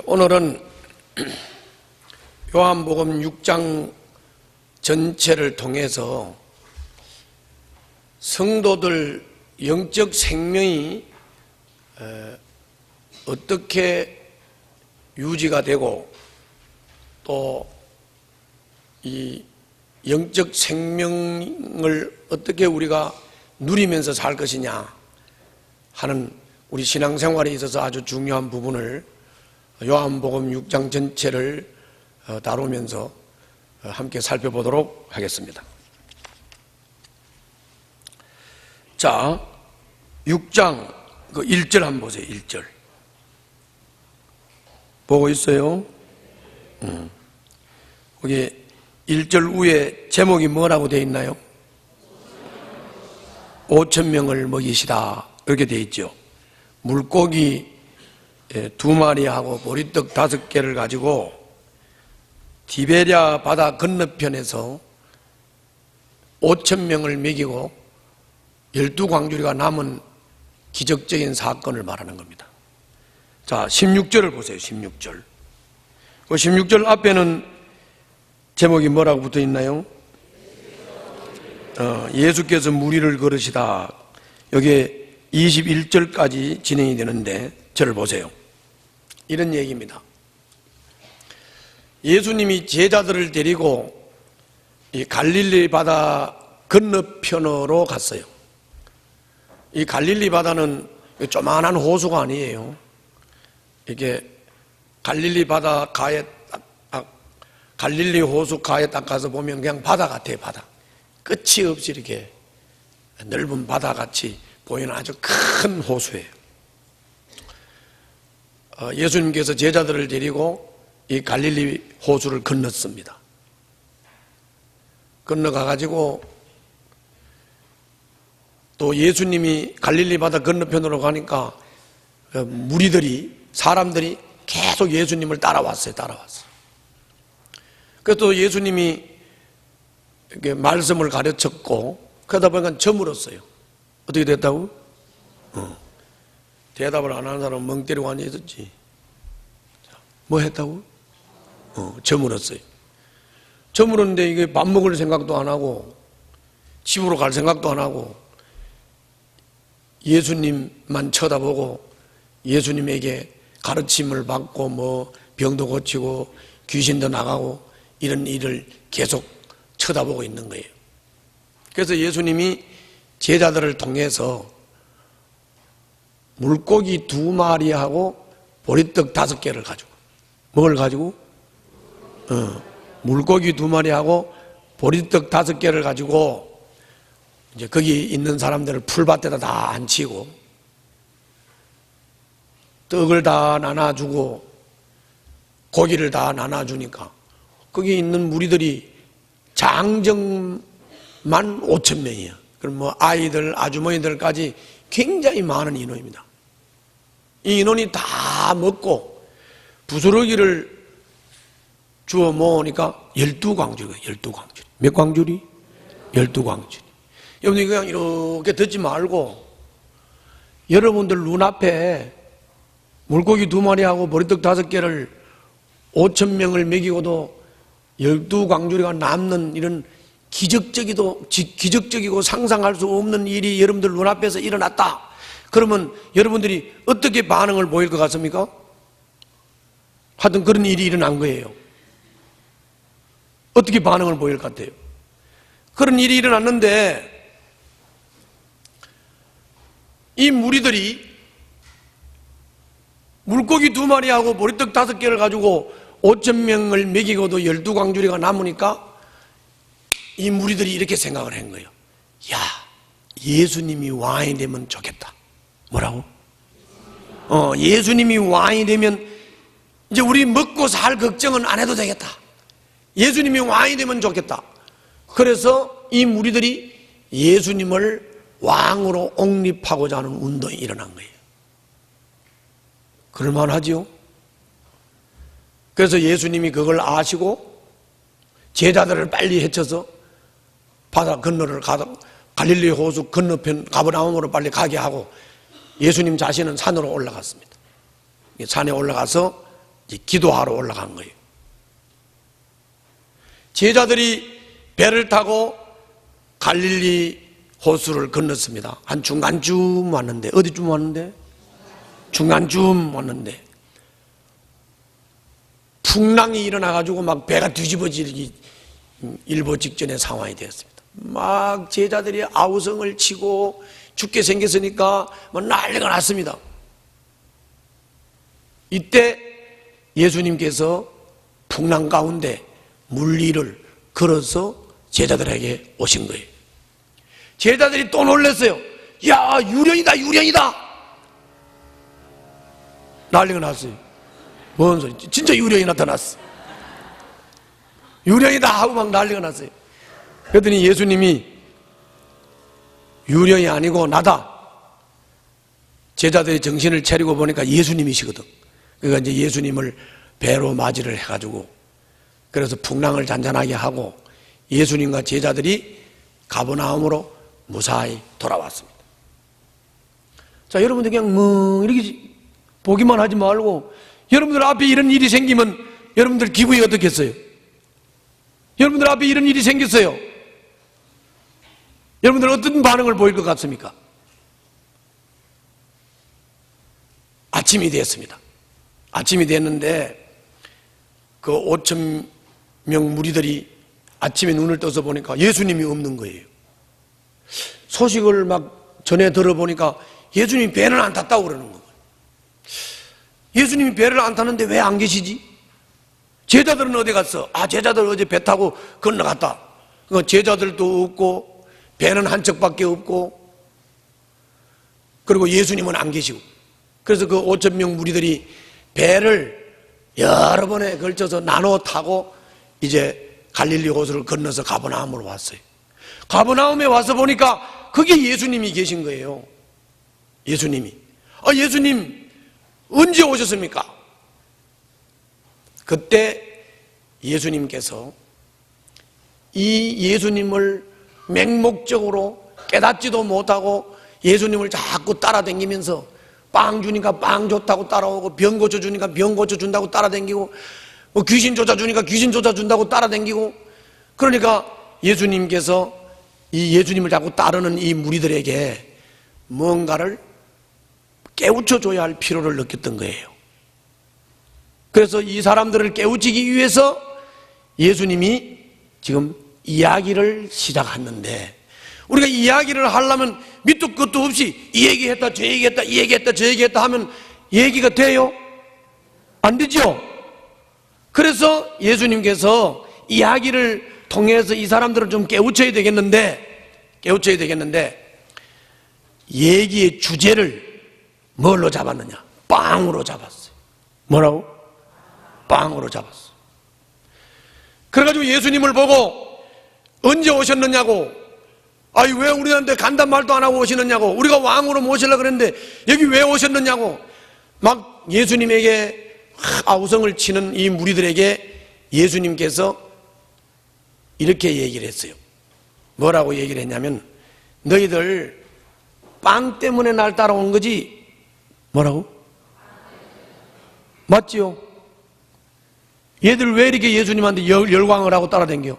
오늘은 요한복음 6장 전체를 통해서 성도들 영적 생명이 어떻게 유지가 되고 또 이 영적 생명을 어떻게 우리가 누리면서 살 것이냐 하는 우리 신앙생활에 있어서 아주 중요한 부분을 요한복음 6장 전체를 다루면서 함께 살펴보도록 하겠습니다. 자, 6장 1절 한번 보세요. 1절 보고 있어요? 거기 1절 위에 제목이 뭐라고 되어 있나요? 5,000명을 먹이시다 이렇게 되어 있죠. 물고기 2마리하고 보리떡 5개를 가지고 디베랴 바다 건너편에서 5,000명을 먹이고 12광주리가 남은 기적적인 사건을 말하는 겁니다. 자, 16절을 보세요. 16절. 그 16절 앞에는 제목이 뭐라고 붙어 있나요? 예수께서 무리를 걸으시다. 여기에 21절까지 진행이 되는데 저를 보세요. 이런 얘기입니다. 예수님이 제자들을 데리고 이 갈릴리 바다 건너편으로 갔어요. 이 갈릴리 바다는 조만한 호수가 아니에요. 이게 갈릴리 바다 가에 갈릴리 호수 가에 딱 가서 보면 그냥 바다 같아요. 바다 끝이 없이 이렇게 넓은 바다 같이 보이는 아주 큰 호수예요. 예수님께서 제자들을 데리고 이 갈릴리 호수를 건넜습니다. 건너가가지고 또 예수님이 갈릴리 바다 건너편으로 가니까 무리들이 사람들이 계속 예수님을 따라왔어요. 그래서 또 예수님이 이렇게 말씀을 가르쳤고 그러다 보니까 저물었어요. 어떻게 됐다고? 대답을 안 하는 사람은 멍 때리고 앉아 있었지. 뭐 했다고? 저물었어요. 저물었는데 이게 밥 먹을 생각도 안 하고 집으로 갈 생각도 안 하고 예수님만 쳐다보고 예수님에게 가르침을 받고 뭐 병도 고치고 귀신도 나가고 이런 일을 계속 쳐다보고 있는 거예요. 그래서 예수님이 제자들을 통해서 물고기 2마리하고 보리떡 5개를 가지고 뭘 가지고? 물고기 2마리하고 보리떡 5개를 가지고 이제 거기 있는 사람들을 풀밭에다 다 앉히고 떡을 다 나눠주고 고기를 다 나눠주니까 거기 있는 무리들이 장정만 5,000명이에요. 그럼 뭐 아이들, 아주머니들까지 굉장히 많은 인원입니다. 이 인원이 다 먹고 부스러기를 주워 모으니까 12광주리가 12광주리. 몇 광주리? 12광주리. 여러분들 그냥 이렇게 듣지 말고 여러분들 눈앞에 물고기 2마리하고 보리떡 5개를 5,000명을 먹이고도 12광주리가 남는 이런 기적적이고 상상할 수 없는 일이 여러분들 눈앞에서 일어났다. 그러면 여러분들이 어떻게 반응을 보일 것 같습니까? 하여튼 그런 일이 일어난 거예요. 어떻게 반응을 보일 것 같아요? 그런 일이 일어났는데 이 무리들이 물고기 2마리하고 보리떡 5개를 가지고 5,000명을 먹이고도 12광주리가 남으니까 이 무리들이 이렇게 생각을 한 거예요. 야, 예수님이 왕이 되면 좋겠다. 뭐라고? 예수님이 왕이 되면 이제 우리 먹고 살 걱정은 안 해도 되겠다. 예수님이 왕이 되면 좋겠다. 그래서 이 무리들이 예수님을 왕으로 옹립하고자 하는 운동이 일어난 거예요. 그럴만하지요? 그래서 예수님이 그걸 아시고 제자들을 빨리 헤쳐서 바다 건너를 가다 갈릴리 호수 건너편 가버나움으로 빨리 가게 하고 예수님 자신은 산으로 올라갔습니다. 산에 올라가서 기도하러 올라간 거예요. 제자들이 배를 타고 갈릴리 호수를 건넜습니다. 한 중간쯤 왔는데, 어디쯤 왔는데? 중간쯤 왔는데 풍랑이 일어나가지고 막 배가 뒤집어지기 일보 직전의 상황이 되었습니다. 막 제자들이 아우성을 치고 죽게 생겼으니까 뭐 난리가 났습니다. 이때 예수님께서 풍랑 가운데 물 위를 걸어서 제자들에게 오신 거예요. 제자들이 또 놀랐어요. 야, 유령이다, 유령이다! 난리가 났어요. 뭔 소리? 진짜 유령이 나타났어. 유령이다 하고 막 난리가 났어요. 그랬더니 예수님이 유령이 아니고 나다. 제자들이 정신을 차리고 보니까 예수님이시거든. 그러니까 이제 예수님을 배로 맞이를 해가지고, 그래서 풍랑을 잔잔하게 하고 예수님과 제자들이 가버나움으로 무사히 돌아왔습니다. 자, 여러분들 그냥 이렇게 보기만 하지 말고, 여러분들 앞에 이런 일이 생기면 여러분들 기분이 어떻겠어요? 여러분들 앞에 이런 일이 생겼어요. 여러분들 어떤 반응을 보일 것 같습니까? 아침이 됐습니다. 아침이 됐는데 그 5천 명 무리들이 아침에 눈을 떠서 보니까 예수님이 없는 거예요. 소식을 막 전해 들어보니까 예수님이 배는 안 탔다고 그러는 거예요. 예수님이 배를 안 탔는데 왜 안 계시지? 제자들은 어디 갔어? 아, 제자들 어제 배 타고 건너갔다. 그러니까 제자들도 없고 배는 한 척밖에 없고, 그리고 예수님은 안 계시고, 그래서 그 5천 명 무리들이 배를 여러 번에 걸쳐서 나눠 타고 이제 갈릴리 호수를 건너서 가버나움으로 왔어요. 가버나움에 와서 보니까 그게 예수님이 계신 거예요. 예수님이. 예수님 언제 오셨습니까? 그때 예수님께서 이 예수님을 맹목적으로 깨닫지도 못하고 예수님을 자꾸 따라다니면서 빵 주니까 빵 줬다고 따라오고, 병 고쳐주니까 병 고쳐준다고 따라다니고, 뭐 귀신 쫓아주니까 귀신 쫓아준다고 따라다니고, 그러니까 예수님께서 이 예수님을 자꾸 따르는 이 무리들에게 뭔가를 깨우쳐줘야 할 필요를 느꼈던 거예요. 그래서 이 사람들을 깨우치기 위해서 예수님이 지금 이야기를 시작했는데, 우리가 이야기를 하려면 밑도 끝도 없이 이 얘기했다 저 얘기했다 이 얘기했다 저 얘기했다 하면 얘기가 돼요? 안 되죠? 그래서 예수님께서 이야기를 통해서 이 사람들을 좀 깨우쳐야 되겠는데 얘기의 주제를 뭘로 잡았느냐? 빵으로 잡았어요. 뭐라고? 빵으로 잡았어요. 그래가지고 예수님을 보고 언제 오셨느냐고, 아니 왜 우리한테 간단 말도 안 하고 오시느냐고, 우리가 왕으로 모시려고 그랬는데 여기 왜 오셨느냐고 막 예수님에게 아우성을 치는 이 무리들에게 예수님께서 이렇게 얘기를 했어요. 뭐라고 얘기를 했냐면, 너희들 빵 때문에 날 따라온 거지? 뭐라고? 맞지요? 얘들 왜 이렇게 예수님한테 열광을 하고 따라다녀?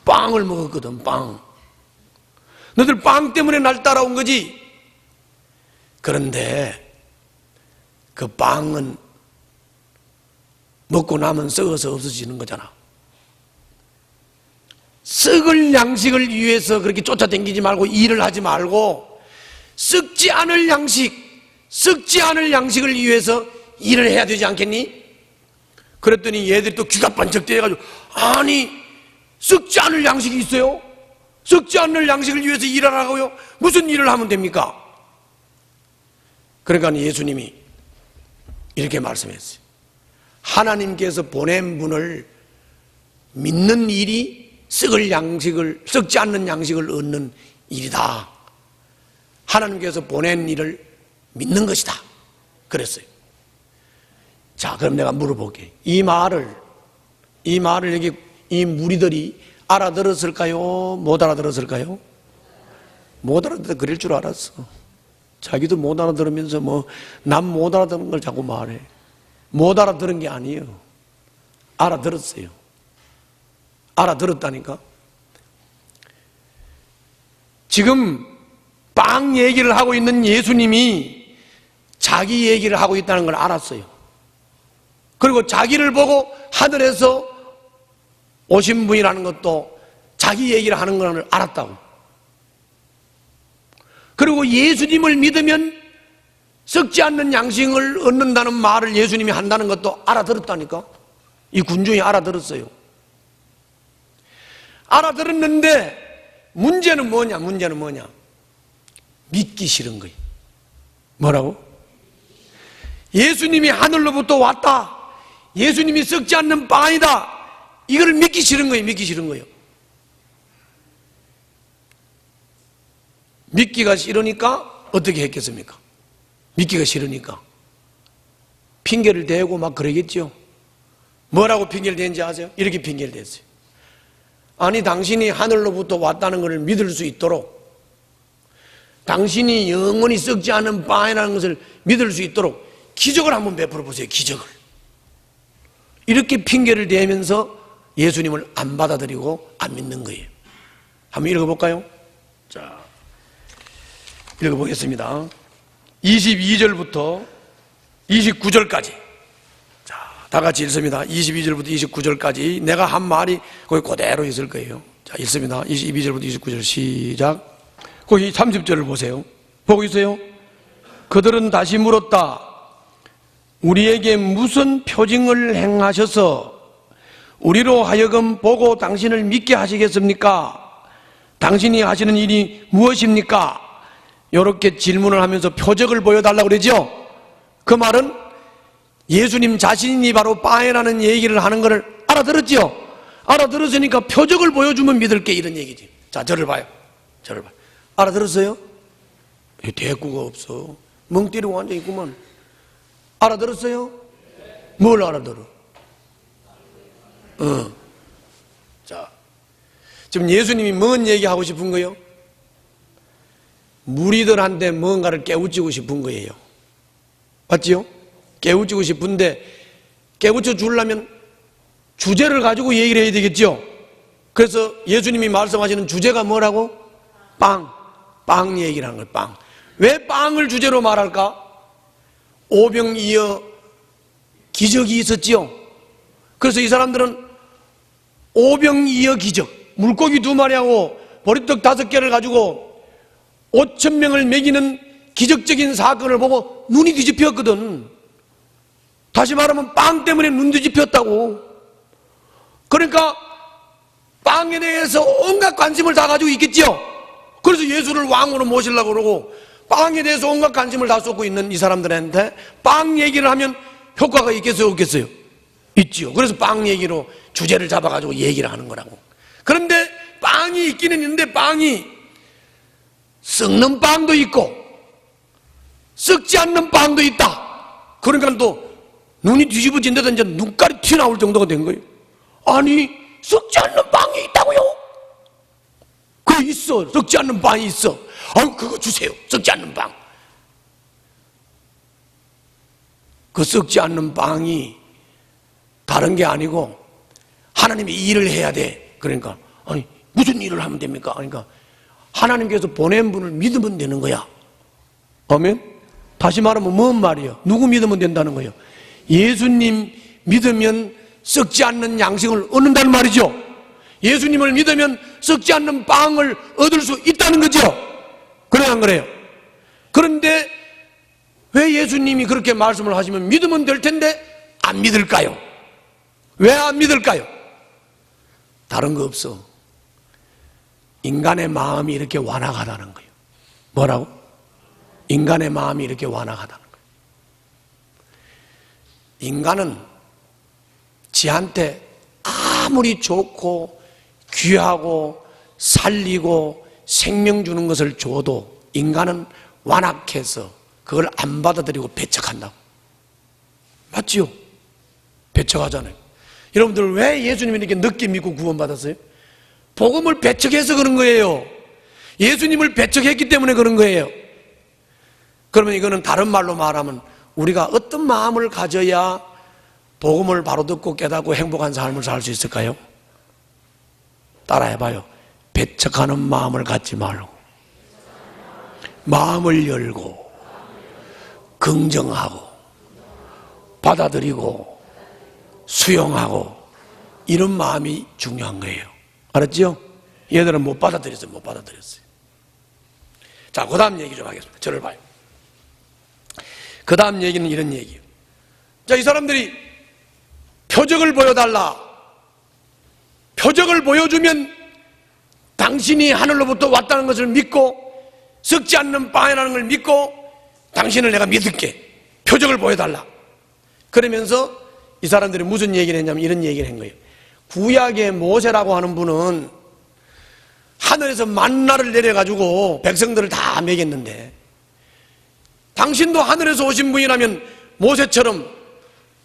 빵을 먹었거든. 빵. 너희들 빵 때문에 날 따라온 거지? 그런데 그 빵은 먹고 나면 썩어서 없어지는 거잖아. 썩을 양식을 위해서 그렇게 쫓아다니지 말고, 일을 하지 말고 썩지 않을 양식을 위해서 일을 해야 되지 않겠니? 그랬더니 얘들이 또 귀가 번쩍 뜨여가지고, 아니 썩지 않을 양식이 있어요? 썩지 않을 양식을 위해서 일하라고요? 무슨 일을 하면 됩니까? 그러니까 예수님이 이렇게 말씀했어요. 하나님께서 보낸 분을 믿는 일이 썩지 않는 양식을 얻는 일이다. 하나님께서 보낸 일을 믿는 것이다. 그랬어요. 자, 그럼 내가 물어볼게. 이 말을 여기 이 무리들이 알아들었을까요? 못 알아들었을까요? 못 알아들어. 그럴 줄 알았어. 자기도 못 알아들으면서 남 못 알아듣는 걸 자꾸 말해. 못 알아들은 게 아니에요. 알아들었어요. 알아들었다니까. 지금 빵 얘기를 하고 있는 예수님이 자기 얘기를 하고 있다는 걸 알았어요. 그리고 자기를 보고 하늘에서 오신 분이라는 것도 자기 얘기를 하는 걸 알았다고. 그리고 예수님을 믿으면 썩지 않는 양식을 얻는다는 말을 예수님이 한다는 것도 알아들었다니까. 이 군중이 알아들었어요. 알아들었는데 문제는 뭐냐? 문제는 뭐냐? 믿기 싫은 거예요. 뭐라고? 예수님이 하늘로부터 왔다. 예수님이 썩지 않는 빵이다. 이걸 믿기 싫은 거예요. 믿기 싫은 거예요. 믿기가 싫으니까 어떻게 했겠습니까? 믿기가 싫으니까 핑계를 대고 막 그러겠죠. 뭐라고 핑계를 대는지 아세요? 이렇게 핑계를 댔어요. 아니, 당신이 하늘로부터 왔다는 것을 믿을 수 있도록, 당신이 영원히 썩지 않은 빵이라는 것을 믿을 수 있도록 기적을 한번 베풀어 보세요. 기적을. 이렇게 핑계를 대면서 예수님을 안 받아들이고 안 믿는 거예요. 한번 읽어볼까요? 자, 읽어보겠습니다. 22절부터 29절까지. 자, 다 같이 읽습니다. 22절부터 29절까지. 내가 한 말이 거기 그대로 있을 거예요. 자, 읽습니다. 22절부터 29절 시작. 거기 30절을 보세요. 보고 있어요? 그들은 다시 물었다. 우리에게 무슨 표징을 행하셔서 우리로 하여금 보고 당신을 믿게 하시겠습니까? 당신이 하시는 일이 무엇입니까? 이렇게 질문을 하면서 표적을 보여달라고 그러죠. 그 말은 예수님 자신이 바로 빵이라는 얘기를 하는 것을 알아들었죠. 알아들었으니까 표적을 보여주면 믿을게, 이런 얘기지. 자, 저를 봐요. 저를 봐요. 알아들었어요? 대꾸가 없어. 멍 때리고 앉아있구만. 알아들었어요? 뭘 알아들어? 자, 지금 예수님이 뭔 얘기하고 싶은 거예요? 무리들한테 뭔가를 깨우치고 싶은 거예요. 맞지요? 깨우치고 싶은데 깨우쳐 주려면 주제를 가지고 얘기를 해야 되겠죠? 그래서 예수님이 말씀하시는 주제가 뭐라고? 빵 얘기를 하는 거예요. 빵. 왜 빵을 주제로 말할까? 오병이어 기적이 있었지요. 그래서 이 사람들은 오병이어 기적, 물고기 2마리하고 보리떡 5개를 가지고 5,000명을 먹이는 기적적인 사건을 보고 눈이 뒤집혔거든. 다시 말하면 빵 때문에 눈 뒤집혔다고. 그러니까 빵에 대해서 온갖 관심을 다 가지고 있겠지요. 그래서 예수를 왕으로 모시려고 그러고 빵에 대해서 온갖 관심을 다 쏟고 있는 이 사람들한테 빵 얘기를 하면 효과가 있겠어요, 없겠어요? 있지요. 그래서 빵 얘기로 주제를 잡아가지고 얘기를 하는 거라고. 그런데 빵이 있기는 있는데 빵이 썩는 빵도 있고 썩지 않는 빵도 있다. 그러니까 또 눈이 뒤집어진 데다 이제 눈깔이 튀어나올 정도가 된 거예요. 아니, 썩지 않는 빵이 있다고요? 그래, 있어. 썩지 않는 빵이 있어. 아유, 그거 주세요. 썩지 않는 빵. 그 썩지 않는 빵이 다른 게 아니고 하나님이 일을 해야 돼. 그러니까 아니, 무슨 일을 하면 됩니까? 그러니까 하나님께서 보낸 분을 믿으면 되는 거야. 아멘? 다시 말하면 뭔 말이에요? 누구 믿으면 된다는 거예요? 예수님 믿으면 썩지 않는 양식을 얻는다는 말이죠. 예수님을 믿으면 썩지 않는 빵을 얻을 수 있다는 거죠. 그래요, 안 그래요? 그런데 왜 예수님이 그렇게 말씀을 하시면 믿으면 될 텐데 안 믿을까요? 왜 안 믿을까요? 다른 거 없어. 인간의 마음이 이렇게 완악하다는 거예요. 뭐라고? 인간의 마음이 이렇게 완악하다는 거예요. 인간은 지한테 아무리 좋고 귀하고 살리고 생명 주는 것을 줘도 인간은 완악해서 그걸 안 받아들이고 배척한다고. 맞지요? 배척하잖아요. 여러분들 왜 예수님이 이렇게 늦게 믿고 구원받았어요? 복음을 배척해서 그런 거예요. 예수님을 배척했기 때문에 그런 거예요. 그러면 이거는 다른 말로 말하면 우리가 어떤 마음을 가져야 복음을 바로 듣고 깨닫고 행복한 삶을 살 수 있을까요? 따라해봐요. 배척하는 마음을 갖지 말고 마음을 열고 긍정하고 받아들이고 수용하고 이런 마음이 중요한 거예요. 알았죠? 얘들은 못 받아들였어요. 못 받아들였어요. 자, 그 다음 얘기 좀 하겠습니다. 저를 봐요. 그 다음 얘기는 이런 얘기예요. 자, 이 사람들이 표적을 보여달라. 표적을 보여주면 당신이 하늘로부터 왔다는 것을 믿고 썩지 않는 빵이라는 걸 믿고 당신을 내가 믿을게. 표적을 보여달라. 그러면서 이 사람들이 무슨 얘기를 했냐면 이런 얘기를 한 거예요. 구약의 모세라고 하는 분은 하늘에서 만나를 내려가지고 백성들을 다 먹였는데 당신도 하늘에서 오신 분이라면 모세처럼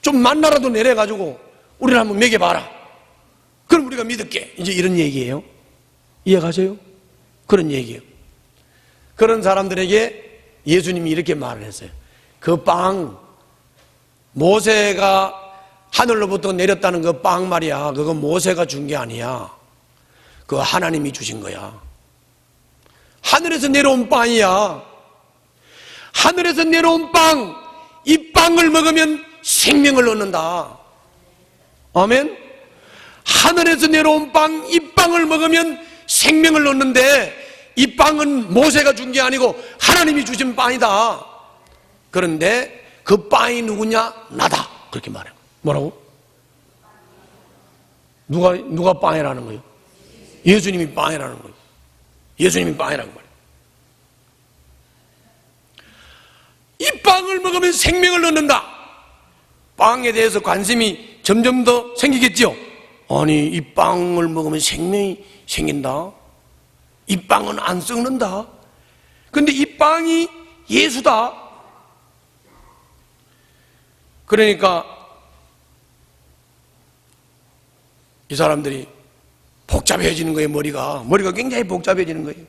좀 만나라도 내려가지고 우리를 한번 먹여봐라. 그럼 우리가 믿을게. 이제 이런 얘기예요. 이해가세요? 그런 얘기예요. 그런 사람들에게 예수님이 이렇게 말을 했어요. 그 빵, 모세가 하늘로부터 내렸다는 그 빵 말이야. 그거 모세가 준 게 아니야. 그거 하나님이 주신 거야. 하늘에서 내려온 빵이야. 하늘에서 내려온 빵, 이 빵을 먹으면 생명을 얻는다. 아멘? 하늘에서 내려온 빵, 이 빵을 먹으면 생명을 얻는데 이 빵은 모세가 준 게 아니고 하나님이 주신 빵이다. 그런데 그 빵이 누구냐? 나다. 그렇게 말해요. 뭐라고? 누가 빵이라는 거예요? 예수님이 빵이라는 거예요. 예수님이 빵이라는 거예요. 이 빵을 먹으면 생명을 얻는다. 빵에 대해서 관심이 점점 더 생기겠죠. 아니, 이 빵을 먹으면 생명이 생긴다. 이 빵은 안 썩는다. 근데 이 빵이 예수다. 그러니까 이 사람들이 복잡해지는 거예요. 머리가 굉장히 복잡해지는 거예요.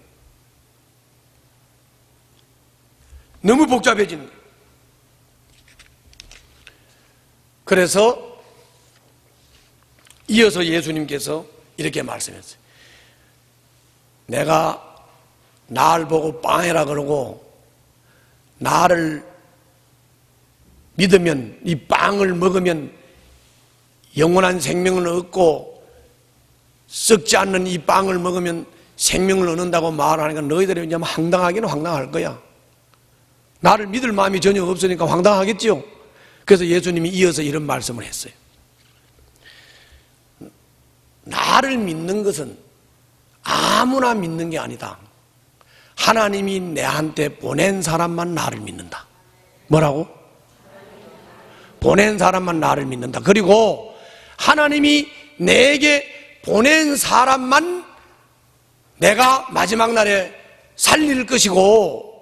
너무 복잡해지는 거예요. 그래서 이어서 예수님께서 이렇게 말씀했어요. 내가 나를 보고 빵이라 그러고 나를 믿으면, 이 빵을 먹으면 영원한 생명을 얻고 썩지 않는 이 빵을 먹으면 생명을 얻는다고 말하니까 너희들이 이제 황당하기는 황당할 거야. 나를 믿을 마음이 전혀 없으니까 황당하겠지요. 그래서 예수님이 이어서 이런 말씀을 했어요. 나를 믿는 것은 아무나 믿는 게 아니다. 하나님이 내한테 보낸 사람만 나를 믿는다. 뭐라고? 보낸 사람만 나를 믿는다. 그리고 하나님이 내게 보낸 사람만 내가 마지막 날에 살릴 것이고,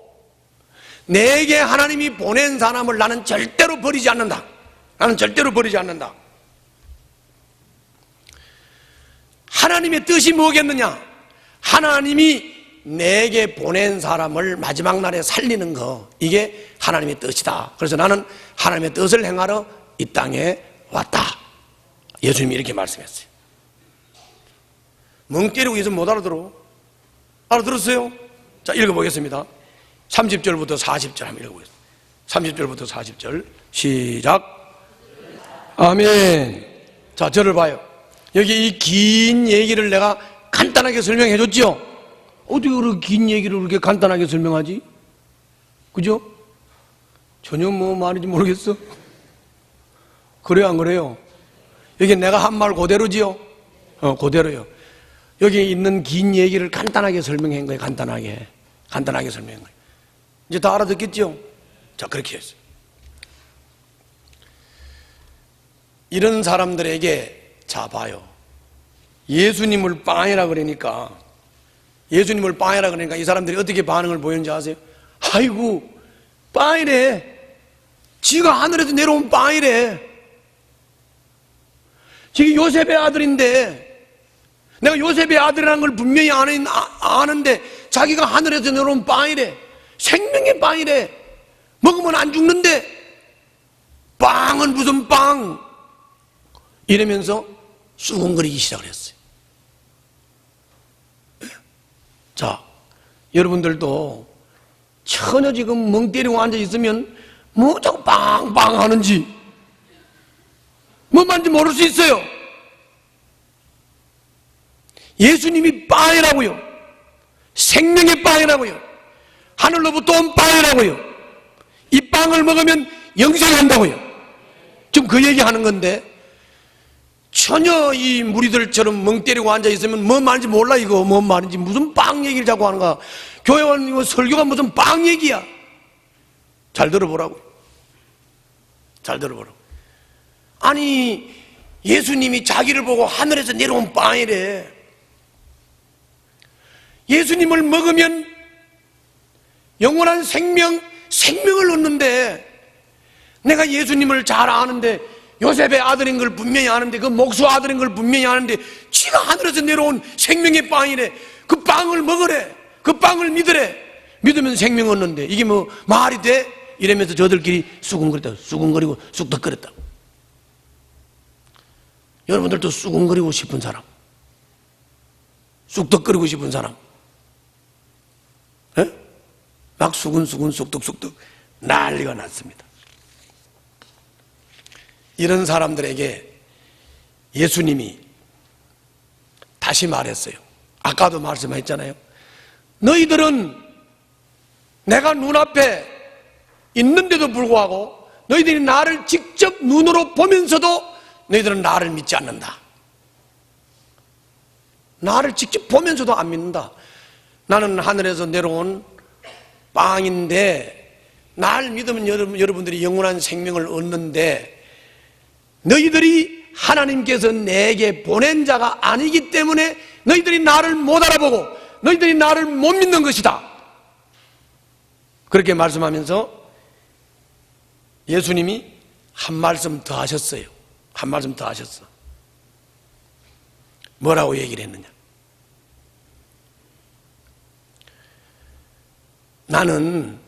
내게 하나님이 보낸 사람을 나는 절대로 버리지 않는다. 나는 절대로 버리지 않는다. 하나님의 뜻이 뭐겠느냐? 하나님이 내게 보낸 사람을 마지막 날에 살리는 거, 이게 하나님의 뜻이다. 그래서 나는 하나님의 뜻을 행하러 이 땅에 왔다. 예수님이 이렇게 말씀했어요. 멍 때리고 있으면 못 알아들어. 알아들었어요? 자, 읽어보겠습니다. 30절부터 40절 한번 읽어보겠습니다. 30절부터 40절 시작. 아멘. 자, 저를 봐요. 여기 이 긴 얘기를 내가 간단하게 설명해 줬죠? 어떻게 그렇게 긴 얘기를 그렇게 간단하게 설명하지? 그죠? 전혀 뭐 말인지 모르겠어. 그래요, 안 그래요? 여기 내가 한 말 그대로지요? 그대로요. 여기 있는 긴 얘기를 간단하게 설명한 거예요. 간단하게 설명한 거예요. 이제 다 알아듣겠죠? 자, 그렇게 했어요. 이런 사람들에게, 자, 봐요. 예수님을 빵이라 그러니까 이 사람들이 어떻게 반응을 보였는지 아세요? 아이고, 빵이래. 지가 하늘에서 내려온 빵이래. 지금 요셉의 아들인데, 내가 요셉의 아들이라는 걸 분명히 아는데 자기가 하늘에서 내려온 빵이래. 생명의 빵이래. 먹으면 안 죽는데 빵은 무슨 빵? 이러면서 수군거리기 시작을 했어요. 자, 여러분들도 전혀 지금 멍 때리고 앉아 있으면 뭐 자꾸 빵빵 하는지 뭐 만지 모를 수 있어요. 예수님이 빵이라고요. 생명의 빵이라고요. 하늘로부터 온 빵이라고요. 이 빵을 먹으면 영생한다고요. 지금 그 얘기하는 건데 전혀 이 무리들처럼 멍 때리고 앉아 있으면 뭐 말인지 몰라. 이거 뭔 말인지 무슨 빵 얘기를 자꾸 하는가. 교회 온 설교가 무슨 빵 얘기야. 잘 들어보라고. 잘 들어보라고. 아니 예수님이 자기를 보고 하늘에서 내려온 빵이래. 예수님을 먹으면 영원한 생명을 얻는데, 내가 예수님을 잘 아는데, 요셉의 아들인 걸 분명히 아는데, 그 목수 아들인 걸 분명히 아는데, 지가 하늘에서 내려온 생명의 빵이래. 그 빵을 먹으래. 그 빵을 믿으래. 믿으면 생명 얻는데 이게 뭐 말이 돼? 이러면서 저들끼리 수군거렸다. 수군거리고 쑥덕거렸다. 여러분들도 수군거리고 싶은 사람, 쑥덕거리고 싶은 사람, 에? 막 수근수근 쑥덕쑥덕 난리가 났습니다. 이런 사람들에게 예수님이 다시 말했어요. 아까도 말씀했잖아요. 너희들은 내가 눈앞에 있는데도 불구하고 너희들이 나를 직접 눈으로 보면서도 너희들은 나를 믿지 않는다. 나를 직접 보면서도 안 믿는다. 나는 하늘에서 내려온 빵인데 날 믿으면 여러분들이 영원한 생명을 얻는데, 너희들이 하나님께서 내게 보낸 자가 아니기 때문에 너희들이 나를 못 알아보고 너희들이 나를 못 믿는 것이다. 그렇게 말씀하면서 예수님이 한 말씀 더 하셨어요. 한 말씀 더 하셨어. 뭐라고 얘기를 했느냐. 나는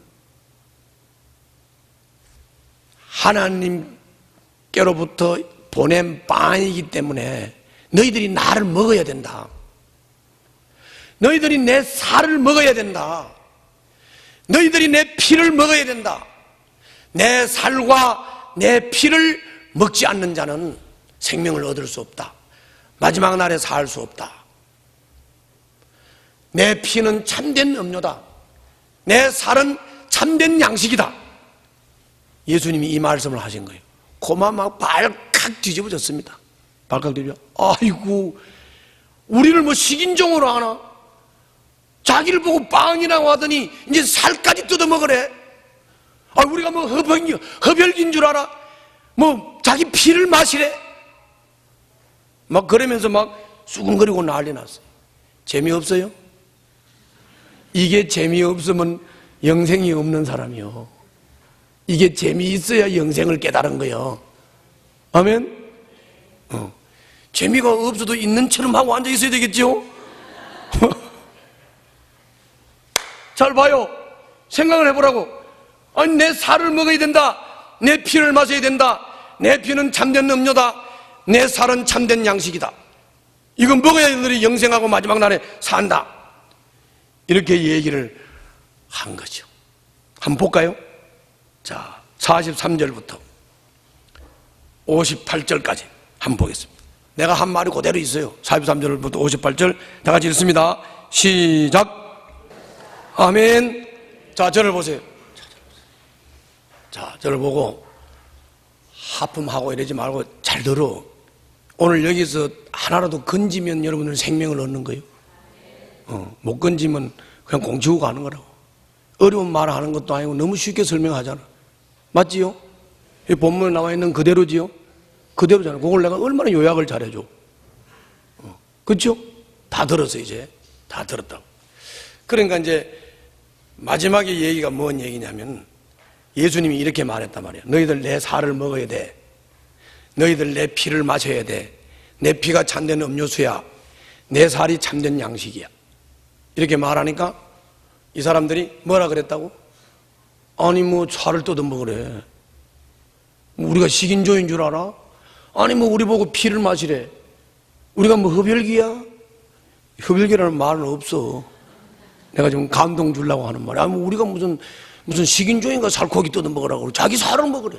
하나님께로부터 보낸 빵이기 때문에 너희들이 나를 먹어야 된다. 너희들이 내 살을 먹어야 된다. 너희들이 내 피를 먹어야 된다. 내 살과 내 피를 먹지 않는 자는 생명을 얻을 수 없다. 마지막 날에 살 수 없다. 내 피는 참된 음료다. 내 살은 참된 양식이다. 예수님이 이 말씀을 하신 거예요. 고만 막 발칵 뒤집어졌습니다. 발칵 뒤집어. 아이고, 우리를 뭐 식인종으로 하나? 자기를 보고 빵이라고 하더니 이제 살까지 뜯어먹으래. 아, 우리가 뭐 흡혈귀인 줄 알아? 뭐 자기 피를 마시래? 막 그러면서 막 수근거리고 난리 났어요. 재미없어요? 이게 재미없으면 영생이 없는 사람이요. 이게 재미있어야 영생을 깨달은 거예요. 아멘? 재미가 없어도 있는 처럼 하고 앉아 있어야 되겠죠? 잘 봐요. 생각을 해보라고. 아니, 내 살을 먹어야 된다. 내 피를 마셔야 된다. 내 피는 참된 음료다. 내 살은 참된 양식이다. 이건 먹어야 너희 영생하고 마지막 날에 산다. 이렇게 얘기를 한 거죠. 한번 볼까요? 자, 43절부터 58절까지 한번 보겠습니다. 내가 한 말이 그대로 있어요. 43절부터 58절 다 같이 읽습니다. 시작. 아멘. 자, 저를 보세요. 자, 저를 보고 하품하고 이러지 말고 잘 들어. 오늘 여기서 하나라도 건지면 여러분들 생명을 얻는 거예요. 못 건지면 그냥 공치고 가는 거라고. 어려운 말 하는 것도 아니고 너무 쉽게 설명하잖아. 맞지요? 이 본문에 나와 있는 그대로지요? 그대로잖아. 그걸 내가 얼마나 요약을 잘해줘. 그렇죠? 다 들었어. 이제 다 들었다고. 그러니까 이제 마지막에 얘기가 뭔 얘기냐면 예수님이 이렇게 말했단 말이야. 너희들 내 살을 먹어야 돼. 너희들 내 피를 마셔야 돼. 내 피가 참된 음료수야. 내 살이 참된 양식이야. 이렇게 말하니까 이 사람들이 뭐라 그랬다고? 아니 뭐 살을 뜯어 먹으래. 우리가 식인종인 줄 알아? 아니 뭐 우리 보고 피를 마시래. 우리가 뭐 흡혈귀야? 흡혈귀라는 말은 없어. 내가 지금 감동 주려고 하는 말이야. 뭐 우리가 무슨 식인종인가 살코기 뜯어 먹으라고 그래. 자기 살을 먹으래.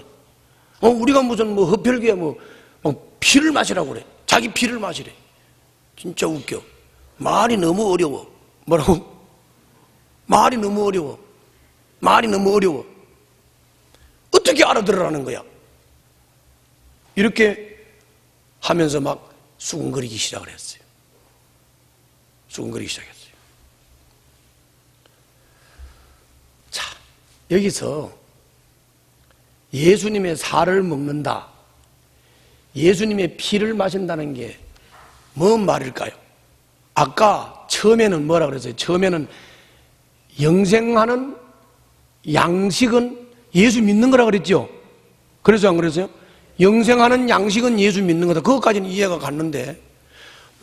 우리가 무슨 뭐 흡혈귀야 뭐 피를 마시라고 그래. 자기 피를 마시래. 진짜 웃겨. 말이 너무 어려워. 뭐라고? 말이 너무 어려워. 말이 너무 어려워. 어떻게 알아들으라는 거야? 이렇게 하면서 막 수군거리기 시작을 했어요. 수군거리기 시작했어요. 자, 여기서 예수님의 살을 먹는다, 예수님의 피를 마신다는 게 뭔 말일까요? 아까 처음에는 뭐라 그랬어요? 처음에는 영생하는 양식은 예수 믿는 거라 그랬죠? 그래서 안 그랬어요? 영생하는 양식은 예수 믿는 거다. 그것까지는 이해가 갔는데,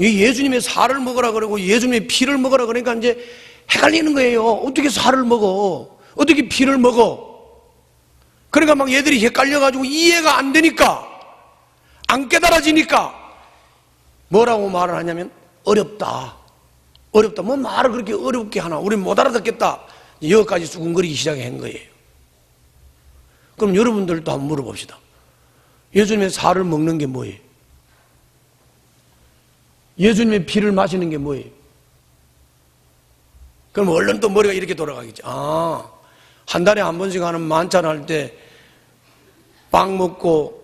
예수님의 살을 먹으라 그러고 예수님의 피를 먹으라 그러니까 이제 헷갈리는 거예요. 어떻게 살을 먹어? 어떻게 피를 먹어? 그러니까 막 얘들이 헷갈려가지고 이해가 안 되니까, 안 깨달아지니까 뭐라고 말을 하냐면 어렵다. 어렵다. 뭐 말을 그렇게 어렵게 하나? 우리 못 알아듣겠다. 여기까지 수군거리기 시작한 거예요. 그럼 여러분들도 한번 물어봅시다. 예수님의 살을 먹는 게 뭐예요? 예수님의 피를 마시는 게 뭐예요? 그럼 얼른 또 머리가 이렇게 돌아가겠지. 한 달에 한 번씩 하는 만찬 할 때 빵 먹고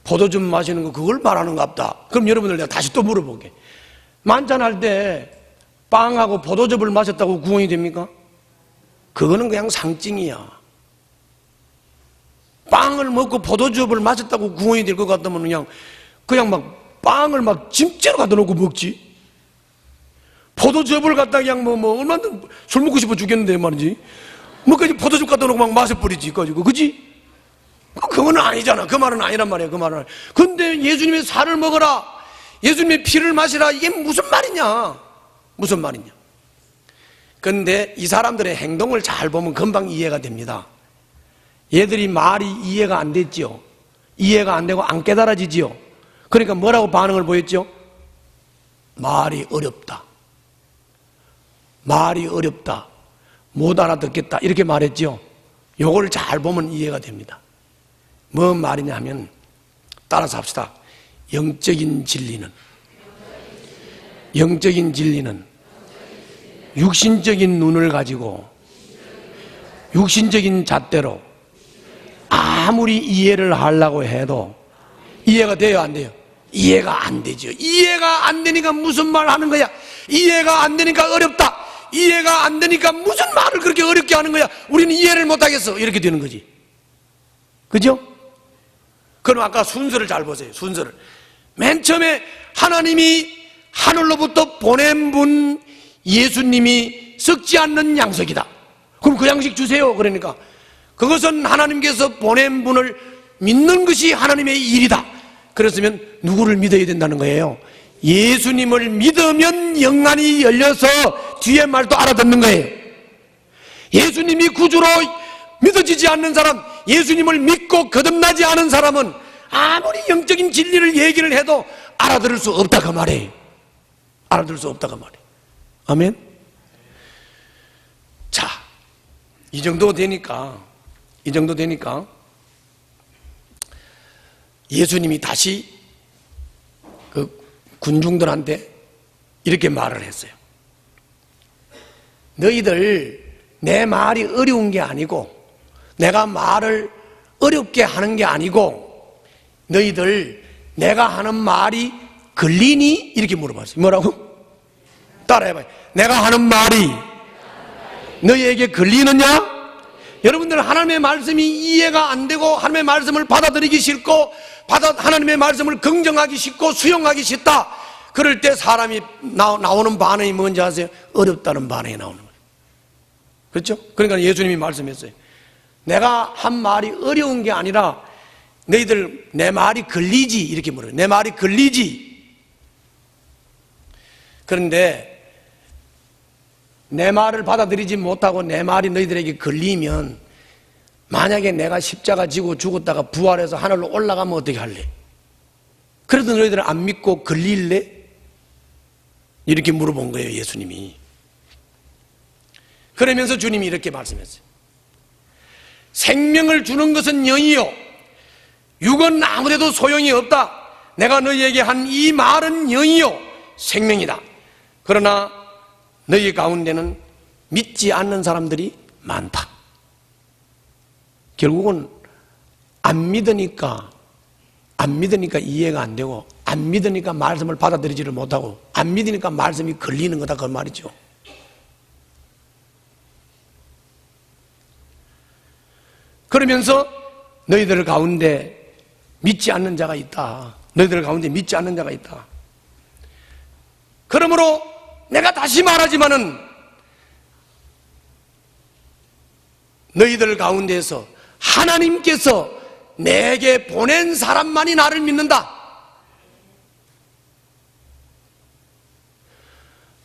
포도즙 마시는 거, 그걸 말하는 것 같다. 그럼 여러분들 내가 다시 또 물어볼게. 만찬 할 때 빵하고 포도즙을 마셨다고 구원이 됩니까? 그거는 그냥 상징이야. 빵을 먹고 포도즙을 마셨다고 구원이 될 것 같다면 그냥 막 빵을 막 진짜로 갖다 놓고 먹지. 포도즙을 갖다 그냥 얼마나 술 먹고 싶어 죽겠는데 말이지. 그냥 포도즙 갖다 놓고 막 마셔버리지. 그지? 그거는 아니잖아. 그 말은 아니란 말이야. 그 말은. 근데 예수님의 살을 먹어라, 예수님의 피를 마시라, 이게 무슨 말이냐? 무슨 말이냐? 근데 이 사람들의 행동을 잘 보면 금방 이해가 됩니다. 얘들이 말이 이해가 안 됐지요. 이해가 안 되고 안 깨달아지지요. 그러니까 뭐라고 반응을 보였죠? 말이 어렵다. 말이 어렵다. 못 알아듣겠다. 이렇게 말했죠. 요걸 잘 보면 이해가 됩니다. 뭔 말이냐 하면, 따라서 합시다. 영적인 진리는 육신적인 눈을 가지고 육신적인 잣대로 아무리 이해를 하려고 해도 이해가 돼요, 안 돼요? 이해가 안 되죠. 이해가 안 되니까 무슨 말 하는 거야? 이해가 안 되니까 어렵다. 이해가 안 되니까 무슨 말을 그렇게 어렵게 하는 거야? 우리는 이해를 못 하겠어. 이렇게 되는 거지. 그죠? 그럼 아까 순서를 잘 보세요. 순서를. 맨 처음에 하나님이 하늘로부터 보낸 분 예수님이 썩지 않는 양식이다. 그럼 그 양식 주세요. 그러니까 그것은 하나님께서 보낸 분을 믿는 것이 하나님의 일이다. 그랬으면 누구를 믿어야 된다는 거예요? 예수님을 믿으면 영안이 열려서 뒤에 말도 알아듣는 거예요. 예수님이 구주로 믿어지지 않는 사람, 예수님을 믿고 거듭나지 않은 사람은 아무리 영적인 진리를 얘기를 해도 알아들을 수 없다 그 말이에요. 알아들을 수 없다 그 말이에요. 아멘. 자, 이 정도 되니까 예수님이 다시 그 군중들한테 이렇게 말을 했어요. 너희들 내 말이 어려운 게 아니고, 내가 말을 어렵게 하는 게 아니고, 너희들 내가 하는 말이 걸리니? 이렇게 물어봤어요. 뭐라고? 따라해봐요. 내가 하는 말이 너희에게 걸리느냐? 여러분들 하나님의 말씀이 이해가 안 되고 하나님의 말씀을 받아들이기 싫고 하나님의 말씀을 긍정하기 싫고 수용하기 싫다. 그럴 때 사람이 나오는 반응이 뭔지 아세요? 어렵다는 반응이 나오는 거예요. 그렇죠? 그러니까 예수님이 말씀했어요. 내가 한 말이 어려운 게 아니라 너희들 내 말이 걸리지? 이렇게 물어요. 내 말이 걸리지? 그런데 내 말을 받아들이지 못하고 내 말이 너희들에게 걸리면, 만약에 내가 십자가 지고 죽었다가 부활해서 하늘로 올라가면 어떻게 할래? 그래도 너희들은 안 믿고 걸릴래? 이렇게 물어본 거예요, 예수님이. 그러면서 주님이 이렇게 말씀했어요. 생명을 주는 것은 영이요, 육은 아무데도 소용이 없다. 내가 너희에게 한 이 말은 영이요 생명이다. 그러나 너희 가운데는 믿지 않는 사람들이 많다. 결국은 안 믿으니까 이해가 안 되고, 안 믿으니까 말씀을 받아들이지를 못하고, 안 믿으니까 말씀이 걸리는 거다, 그 말이죠. 그러면서 너희들 가운데 믿지 않는 자가 있다. 너희들 가운데 믿지 않는 자가 있다. 그러므로 내가 다시 말하지만은 너희들 가운데에서 하나님께서 내게 보낸 사람만이 나를 믿는다.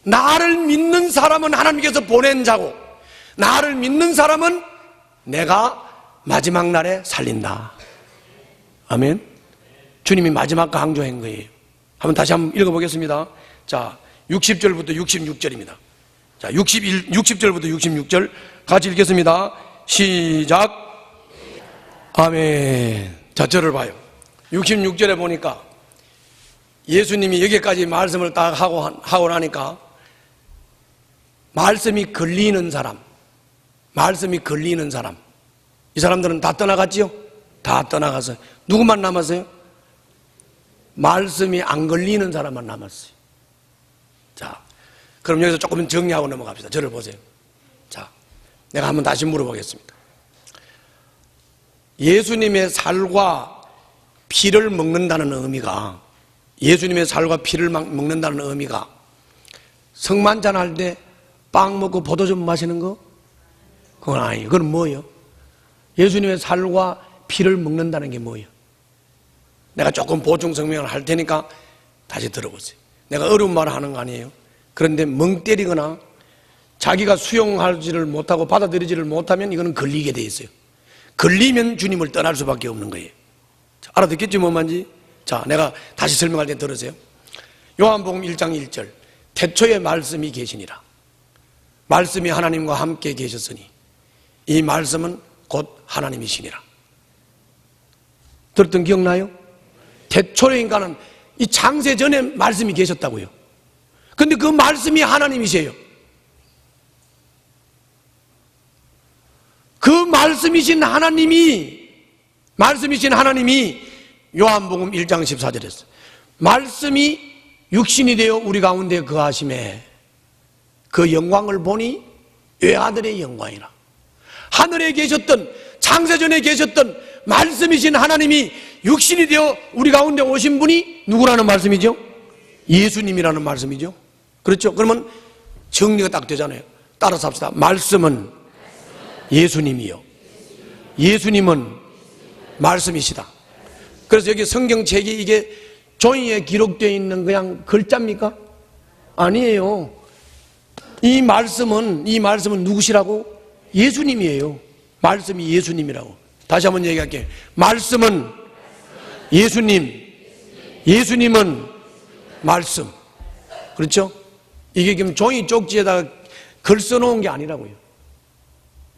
나를 믿는 사람은 하나님께서 보낸 자고, 나를 믿는 사람은 내가 마지막 날에 살린다. 아멘. 주님이 마지막 강조한 거예요. 다시 한번 읽어보겠습니다. 자, 60절부터 66절입니다. 자, 60절부터 66절 같이 읽겠습니다. 시작. 아멘. 자, 저를 봐요. 66절에 보니까 예수님이 여기까지 말씀을 딱 하고 나니까 말씀이 걸리는 사람, 이 사람들은 다 떠나갔지요? 다 떠나가서 누구만 남았어요? 말씀이 안 걸리는 사람만 남았어요. 자, 그럼 여기서 조금 정리하고 넘어갑시다. 저를 보세요. 자, 내가 한번 다시 물어보겠습니다. 예수님의 살과 피를 먹는다는 의미가, 예수님의 살과 피를 먹는다는 의미가 성만찬 할 때 빵 먹고 포도주 마시는 거? 그건 아니에요. 그건 뭐예요? 예수님의 살과 피를 먹는다는 게 뭐예요? 내가 조금 보충 설명을 할 테니까 다시 들어보세요. 내가 어려운 말을 하는 거 아니에요. 그런데 멍 때리거나 자기가 수용하지를 못하고 받아들이지를 못하면 이거는 걸리게 돼 있어요. 걸리면 주님을 떠날 수밖에 없는 거예요. 자, 알아듣겠지 뭔 말인지? 자, 내가 다시 설명할 때 들으세요. 요한복음 1장 1절. 태초에 말씀이 계시니라. 말씀이 하나님과 함께 계셨으니 이 말씀은 곧 하나님이시니라. 들었던 기억나요? 태초에인가는 이 창세 전에 말씀이 계셨다고요. 근데 그 말씀이 하나님이세요. 그 말씀이신 하나님이 요한복음 1장 14절에 했어요. 말씀이 육신이 되어 우리 가운데 거하심에 그 영광을 보니 외아들의 영광이라. 하늘에 계셨던, 창세전에 계셨던 말씀이신 하나님이 육신이 되어 우리 가운데 오신 분이 누구라는 말씀이죠? 예수님이라는 말씀이죠. 그렇죠? 그러면 정리가 딱 되잖아요. 따라서 합시다. 말씀은 예수님이요, 예수님은 말씀이시다. 그래서 여기 성경책이 이게 종이에 기록되어 있는 그냥 글자입니까? 아니에요. 이 말씀은 누구시라고? 예수님이에요. 말씀이 예수님이라고. 다시 한번 얘기할게요. 말씀은 예수님, 예수님은 말씀. 그렇죠? 이게 지금 종이 쪽지에다가 글 써놓은 게 아니라고요.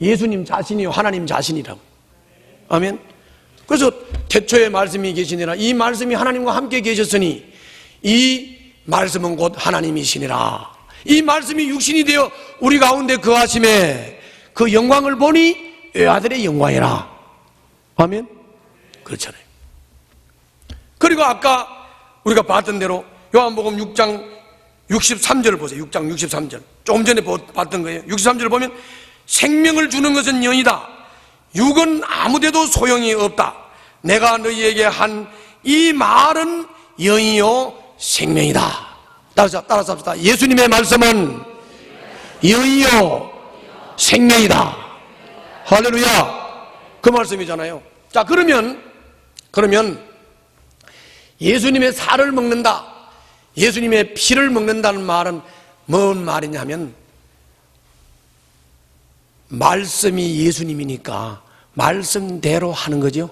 예수님 자신이요, 하나님 자신이라고. 아멘. 그래서 태초에 말씀이 계시니라. 이 말씀이 하나님과 함께 계셨으니 이 말씀은 곧 하나님이시니라. 이 말씀이 육신이 되어 우리 가운데 거하심에 그 영광을 보니 외아들의 영광이라. 아멘. 그렇잖아요. 그리고 아까 우리가 봤던 대로 요한복음 6장 63절을 보세요. 6장 63절. 조금 전에 봤던 거예요. 63절을 보면 생명을 주는 것은 영이다. 육은 아무데도 소용이 없다. 내가 너희에게 한 이 말은 영이요 생명이다. 따라서 합시다. 예수님의 말씀은 영이요 생명이다. 할렐루야. 그 말씀이잖아요. 자, 그러면 예수님의 살을 먹는다, 예수님의 피를 먹는다는 말은 뭔 말이냐면, 말씀이 예수님이니까 말씀대로 하는 거죠.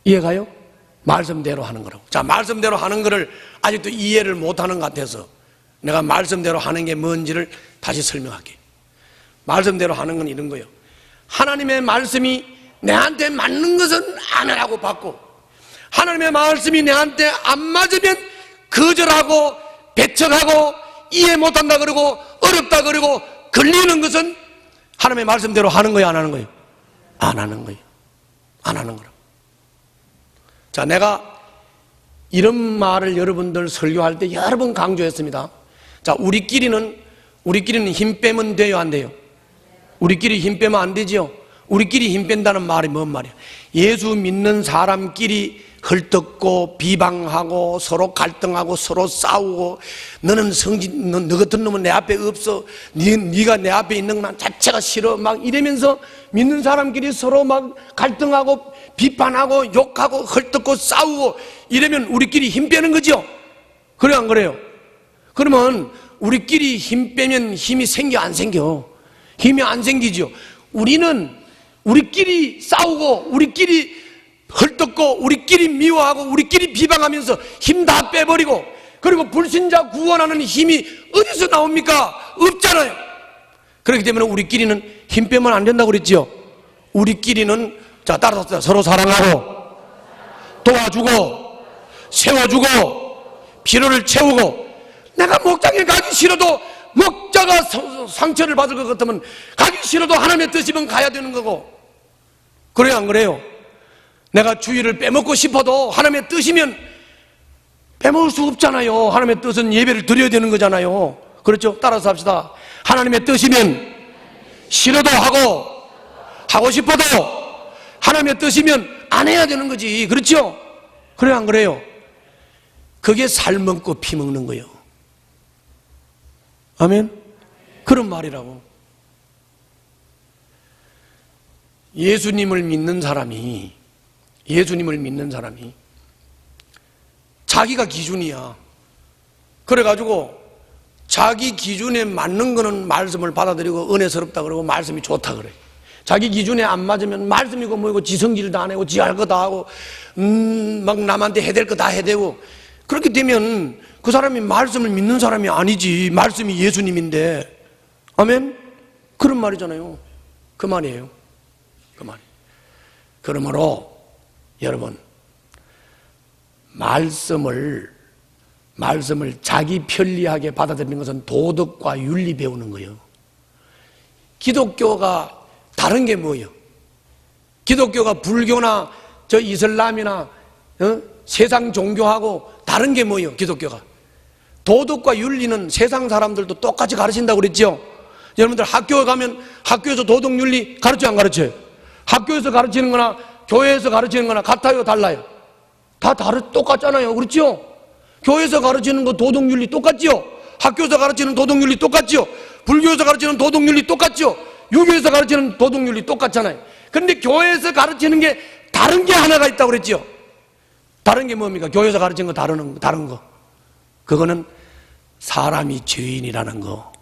이해가요? 말씀대로 하는 거라고. 자, 말씀대로 하는 거를 아직도 이해를 못하는 것 같아서 내가 말씀대로 하는 게 뭔지를 다시 설명할게요. 말씀대로 하는 건 이런 거예요. 하나님의 말씀이 내한테 맞는 것은 안 하라고 받고, 하나님의 말씀이 내한테 안 맞으면 거절하고 배척하고 이해 못한다 그러고 어렵다 그러고 걸리는 것은 하나님의 말씀대로 하는 거예요, 안 하는 거예요? 안 하는 거예요. 안 하는 거라고. 자, 내가 이런 말을 여러분들 설교할 때 여러 번 강조했습니다. 자, 우리끼리는 힘 빼면 돼요, 안 돼요? 우리끼리 힘 빼면 안 되죠? 우리끼리 힘 뺀다는 말이 뭔 말이야? 예수 믿는 사람끼리 헐떡고 비방하고 서로 갈등하고 서로 싸우고, 너는 너 같은 놈은 내 앞에 없어, 네가 내 앞에 있는 건 자체가 싫어, 막 이러면서 믿는 사람끼리 서로 막 갈등하고 비판하고 욕하고 헐떡고 싸우고 이러면 우리끼리 힘 빼는 거죠? 그래요, 안 그래요? 그러면 우리끼리 힘 빼면 힘이 생겨, 안 생겨? 힘이 안 생기죠. 우리끼리 싸우고 우리끼리 헐떡고 우리끼리 미워하고 우리끼리 비방하면서 힘 다 빼버리고, 그리고 불신자 구원하는 힘이 어디서 나옵니까? 없잖아요. 그렇기 때문에 우리끼리는 힘 빼면 안 된다고 그랬죠. 우리끼리는, 자, 따라서 서로 사랑하고 도와주고 세워주고 필요를 채우고, 내가 목장에 가기 싫어도 목자가 상처를 받을 것 같으면 가기 싫어도 하나님의 뜻이면 가야 되는 거고, 그래요, 안 그래요? 내가 주일을 빼먹고 싶어도 하나님의 뜻이면 빼먹을 수 없잖아요. 하나님의 뜻은 예배를 드려야 되는 거잖아요. 그렇죠? 따라서 합시다. 하나님의 뜻이면 싫어도 하고 싶어도 하나님의 뜻이면 안 해야 되는 거지. 그렇죠? 그래요, 안 그래요? 그게 살 먹고 피 먹는 거예요. 아멘? 그런 말이라고. 예수님을 믿는 사람이 자기가 기준이야. 그래가지고 자기 기준에 맞는 거는 말씀을 받아들이고 은혜스럽다 그러고 말씀이 좋다 그래. 자기 기준에 안 맞으면 말씀이고 뭐이고 지 성질도 안 하고 지 할 거 다 하고 막 남한테 해야 될 거 다 해대고, 그렇게 되면 그 사람이 말씀을 믿는 사람이 아니지. 말씀이 예수님인데. 아멘? 그런 말이잖아요. 그 말이에요. 그 말이. 그러므로 여러분, 말씀을 자기 편리하게 받아들이는 것은 도덕과 윤리 배우는 거예요. 기독교가 다른 게 뭐예요? 기독교가 불교나 저 이슬람이나 세상 종교하고 다른 게 뭐예요? 기독교가 도덕과 윤리는 세상 사람들도 똑같이 가르친다고 그랬죠. 여러분들 학교에 가면 학교에서 도덕 윤리 가르쳐, 안 가르쳐요? 학교에서 가르치는 거나 교회에서 가르치는 거나 같아요, 달라요? 다 똑같잖아요. 그렇죠? 교회에서 가르치는 거 도덕윤리 똑같죠? 학교에서 가르치는 도덕윤리 똑같죠? 불교에서 가르치는 도덕윤리 똑같죠? 유교에서 가르치는 도덕윤리 똑같잖아요. 그런데 교회에서 가르치는 게 다른 게 하나가 있다고 그랬죠? 다른 게 뭡니까? 교회에서 가르치는 거 다른 거. 그거는 사람이 죄인이라는 거.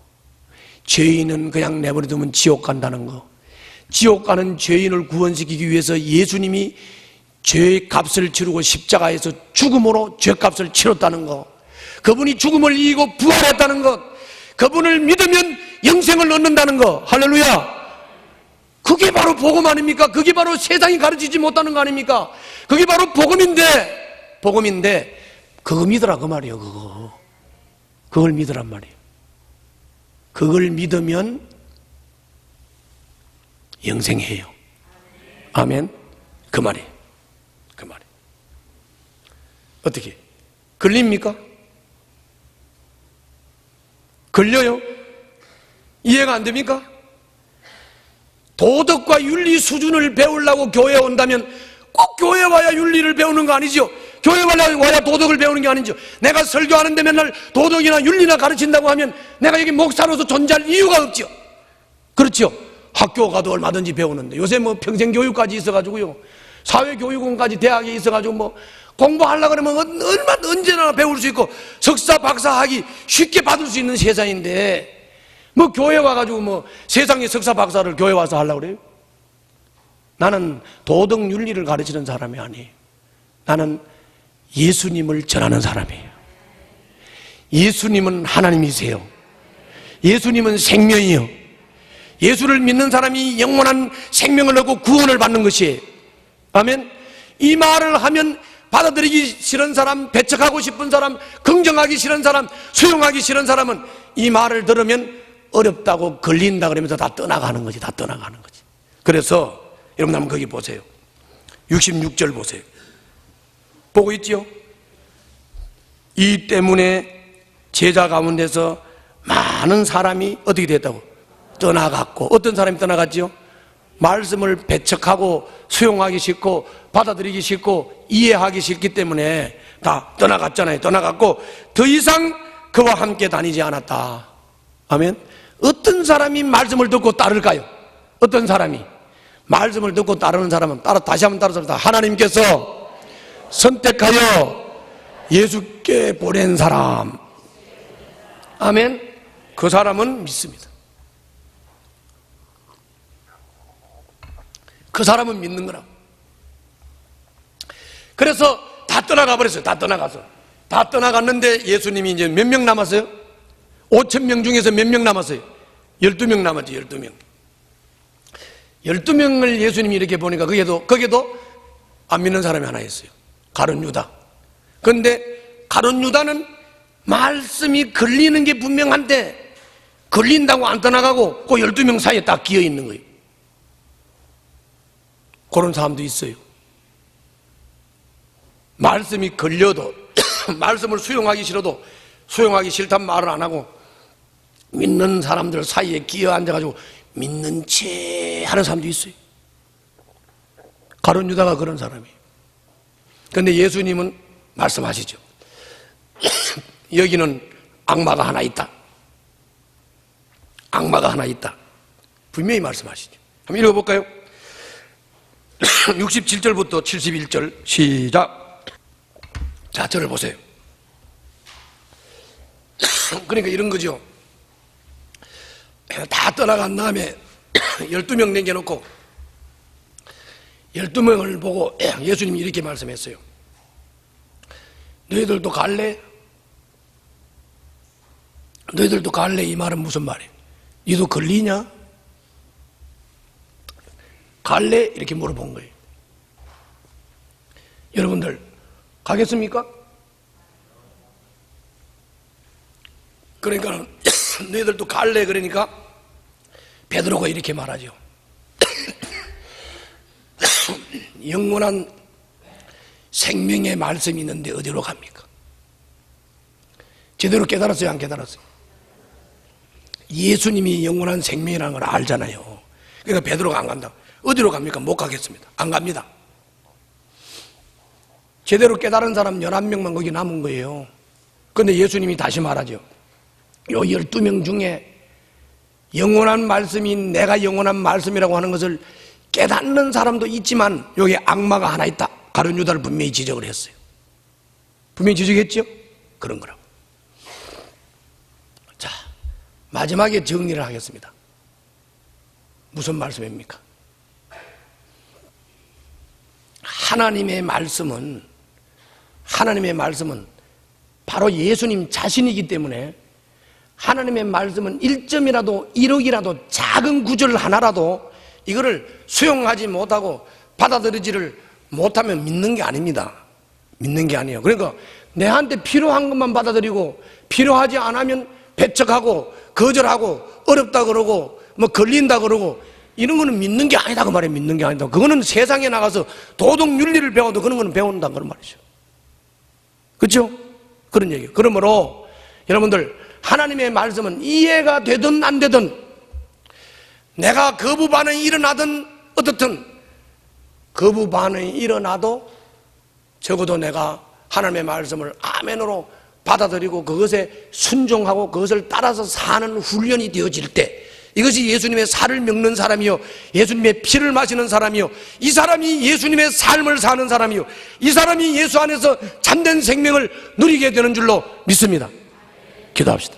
죄인은 그냥 내버려두면 지옥 간다는 거. 지옥 가는 죄인을 구원시키기 위해서 예수님이 죄의 값을 치르고 십자가에서 죽음으로 죄값을 치렀다는 것, 그분이 죽음을 이기고 부활했다는 것, 그분을 믿으면 영생을 얻는다는 것. 할렐루야. 그게 바로 복음 아닙니까? 그게 바로 세상이 가르치지 못하는 거 아닙니까? 그게 바로 복음인데 그거 믿으라 그 말이에요. 그걸 믿으란 말이에요. 그걸 믿으면 영생해요. 아멘. 그 말이에요. 어떻게? 걸립니까? 걸려요? 이해가 안 됩니까? 도덕과 윤리 수준을 배우려고 교회에 온다면 꼭 교회에 와야 윤리를 배우는 거 아니죠? 교회에 와야 도덕을 배우는 게 아니죠? 내가 설교하는데 맨날 도덕이나 윤리나 가르친다고 하면 내가 여기 목사로서 존재할 이유가 없죠. 그렇죠? 학교 가도 얼마든지 배우는데 요새 뭐 평생교육까지 있어가지고요, 사회교육원까지 대학에 있어가지고 뭐 공부하려고 그러면 언제나 배울 수 있고 석사 박사 학위 쉽게 받을 수 있는 세상인데, 뭐 교회 와가지고 뭐 세상에 석사 박사를 교회 와서 하려고 그래요? 나는 도덕 윤리를 가르치는 사람이 아니에요. 나는 예수님을 전하는 사람이에요. 예수님은 하나님이세요. 예수님은 생명이요. 예수를 믿는 사람이 영원한 생명을 얻고 구원을 받는 것이에요. 아멘. 이 말을 하면 받아들이기 싫은 사람, 배척하고 싶은 사람, 긍정하기 싫은 사람, 수용하기 싫은 사람은 이 말을 들으면 어렵다고 걸린다 그러면서 다 떠나가는 거지. 다 떠나가는 거지. 그래서 여러분 한번 거기 보세요. 66절 보세요. 보고 있죠? 이 때문에 제자 가운데서 많은 사람이 어떻게 됐다고? 떠나갔고. 어떤 사람이 떠나갔지요? 말씀을 배척하고 수용하기 싫고 받아들이기 싫고 이해하기 싫기 때문에 다 떠나갔잖아요. 떠나갔고 더 이상 그와 함께 다니지 않았다. 아멘. 어떤 사람이 말씀을 듣고 따를까요? 어떤 사람이 말씀을 듣고 따르는 사람은 다시 한번 따라서 하나님께서 선택하여 예수께 보낸 사람. 아멘. 그 사람은 믿습니다. 그 사람은 믿는 거라. 그래서 다 떠나가 버렸어요. 다 떠나가서. 다 떠나갔는데 예수님이 이제 몇 명 남았어요? 5,000명 중에서 몇 명 남았어요? 12명 남았죠. 12명. 12명을 예수님이 이렇게 보니까 거기에도 안 믿는 사람이 하나 있어요. 가룟 유다. 그런데 가룟 유다는 말씀이 걸리는 게 분명한데 걸린다고 안 떠나가고 그 12명 사이에 딱 끼어 있는 거예요. 그런 사람도 있어요. 말씀이 걸려도 말씀을 수용하기 싫어도 수용하기 싫다는 말을 안 하고 믿는 사람들 사이에 끼어 앉아가지고 믿는 채 하는 사람도 있어요. 가룟 유다가 그런 사람이에요. 그런데 예수님은 말씀하시죠. 여기는 악마가 하나 있다. 악마가 하나 있다. 분명히 말씀하시죠. 한번 읽어볼까요? 67절부터 71절 시작. 자, 저를 보세요. 그러니까 이런 거죠. 다 떠나간 다음에 12명 남겨놓고 12명을 보고 예수님이 이렇게 말씀했어요. 너희들도 갈래? 너희들도 갈래? 이 말은 무슨 말이에요? 너희도 걸리냐? 갈래? 이렇게 물어본 거예요. 여러분들 가겠습니까? 그러니까 너희들도 갈래? 그러니까 베드로가 이렇게 말하죠. 영원한 생명의 말씀이 있는데 어디로 갑니까? 제대로 깨달았어요? 안 깨달았어요? 예수님이 영원한 생명이라는 걸 알잖아요. 그러니까 베드로가 안 간다. 어디로 갑니까? 못 가겠습니다. 안 갑니다. 제대로 깨달은 사람 11명만 거기 남은 거예요. 그런데 예수님이 다시 말하죠. 요 12명 중에 영원한 말씀이 내가 영원한 말씀이라고 하는 것을 깨닫는 사람도 있지만 여기 악마가 하나 있다. 가룟 유다를 분명히 지적을 했어요. 분명히 지적했죠? 그런 거라고. 자, 마지막에 정리를 하겠습니다. 무슨 말씀입니까? 하나님의 말씀은 바로 예수님 자신이기 때문에 하나님의 말씀은 1점이라도 1억이라도 작은 구절 하나라도 이거를 수용하지 못하고 받아들이지를 못하면 믿는 게 아닙니다. 믿는 게 아니에요. 그러니까 내한테 필요한 것만 받아들이고 필요하지 않으면 배척하고 거절하고 어렵다 그러고 뭐 걸린다 그러고 이런 거는 믿는 게 아니다 그 말이에요. 믿는 게 아니다. 그거는 세상에 나가서 도덕 윤리를 배워도 그런 거는 배운다 그런 말이죠. 그렇죠? 그런 얘기예요. 그러므로 여러분들 하나님의 말씀은 이해가 되든 안 되든 내가 거부 반응이 일어나든 어떻든 거부 반응이 일어나도 적어도 내가 하나님의 말씀을 아멘으로 받아들이고 그것에 순종하고 그것을 따라서 사는 훈련이 되어질 때 이것이 예수님의 살을 먹는 사람이요 예수님의 피를 마시는 사람이요 이 사람이 예수님의 삶을 사는 사람이요 이 사람이 예수 안에서 참된 생명을 누리게 되는 줄로 믿습니다. 기도합시다.